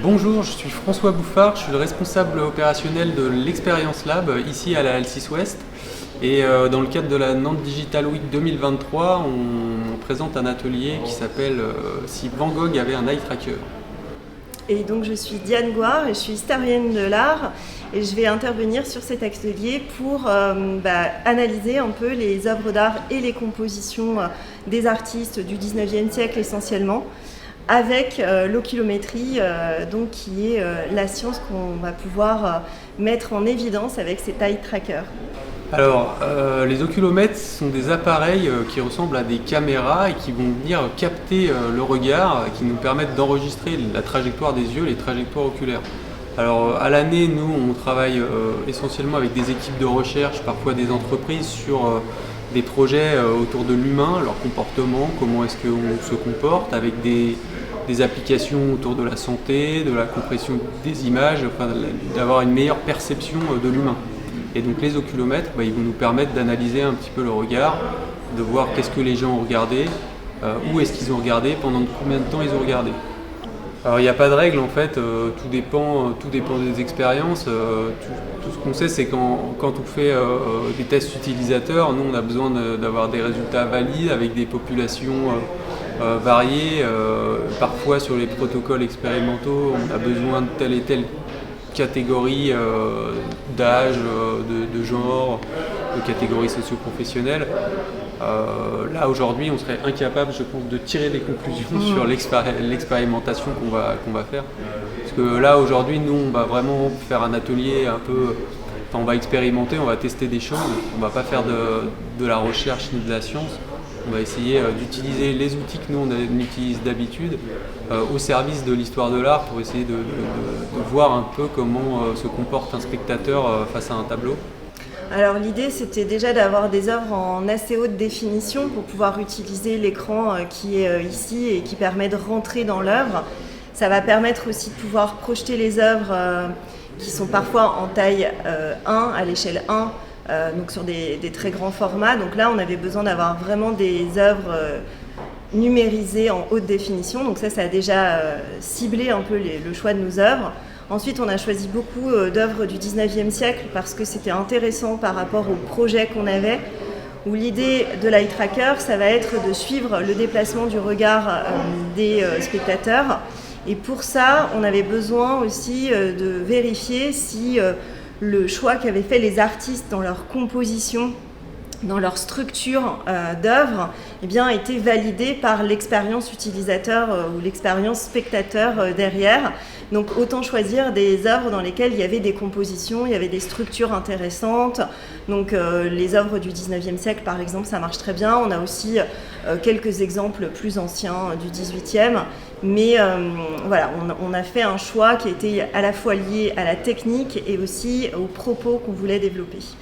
Bonjour, je suis François Bouffard, je suis le responsable opérationnel de l'Expérience Lab ici à la L6 Ouest. Et dans le cadre de la Nantes Digital Week 2023, on présente un atelier qui s'appelle Si Van Gogh avait un eye tracker. Et donc je suis Diane Gouard et je suis historienne de l'art et je vais intervenir sur cet atelier pour analyser un peu les œuvres d'art et les compositions des artistes du 19e siècle essentiellement, avec l'oculométrie, donc qui est la science qu'on va pouvoir mettre en évidence avec cet eye tracker. Alors, les oculomètres sont des appareils qui ressemblent à des caméras et qui vont venir capter le regard, qui nous permettent d'enregistrer la trajectoire des yeux, les trajectoires oculaires. Alors, à l'année, nous, on travaille essentiellement avec des équipes de recherche, parfois des entreprises, sur des projets autour de l'humain, leur comportement, comment est-ce qu'on se comporte, avec des applications autour de la santé, de la compression des images, enfin, d'avoir une meilleure perception de l'humain. Et donc les oculomètres, ils vont nous permettre d'analyser un petit peu le regard, de voir qu'est-ce que les gens ont regardé, où est-ce qu'ils ont regardé, pendant combien de temps ils ont regardé. Alors il n'y a pas de règle en fait, tout dépend des expériences. Tout ce qu'on sait, c'est quand on fait des tests utilisateurs, nous on a besoin d'avoir des résultats valides avec des populations variées. Parfois sur les protocoles expérimentaux, on a besoin de telle et telle catégorie d'âge, de genre, de catégorie socio-professionnelle. Là aujourd'hui on serait incapable, je pense, de tirer des conclusions sur l'expérimentation qu'on va faire. Parce que là aujourd'hui nous on va vraiment faire un atelier un peu, on va expérimenter, on va tester des choses, on va pas faire de la recherche ni de la science. On va essayer d'utiliser les outils que nous on utilise d'habitude au service de l'histoire de l'art pour essayer de voir un peu comment se comporte un spectateur face à un tableau. Alors l'idée c'était déjà d'avoir des œuvres en assez haute définition pour pouvoir utiliser l'écran qui est ici et qui permet de rentrer dans l'œuvre. Ça va permettre aussi de pouvoir projeter les œuvres qui sont parfois en taille 1, à l'échelle 1, donc sur des très grands formats. Donc là on avait besoin d'avoir vraiment des œuvres numérisées en haute définition. Donc ça a déjà ciblé un peu le choix de nos œuvres. Ensuite, on a choisi beaucoup d'œuvres du 19e siècle parce que c'était intéressant par rapport au projet qu'on avait, où l'idée de l'eye tracker, ça va être de suivre le déplacement du regard des spectateurs. Et pour ça, on avait besoin aussi de vérifier si le choix qu'avaient fait les artistes dans leur composition, dans leur structure d'œuvre, était validé par l'expérience utilisateur ou l'expérience spectateur derrière. Donc autant choisir des œuvres dans lesquelles il y avait des compositions, il y avait des structures intéressantes. Donc les œuvres du 19e siècle par exemple, ça marche très bien. On a aussi quelques exemples plus anciens du 18e. Mais voilà, on a fait un choix qui était à la fois lié à la technique et aussi aux propos qu'on voulait développer.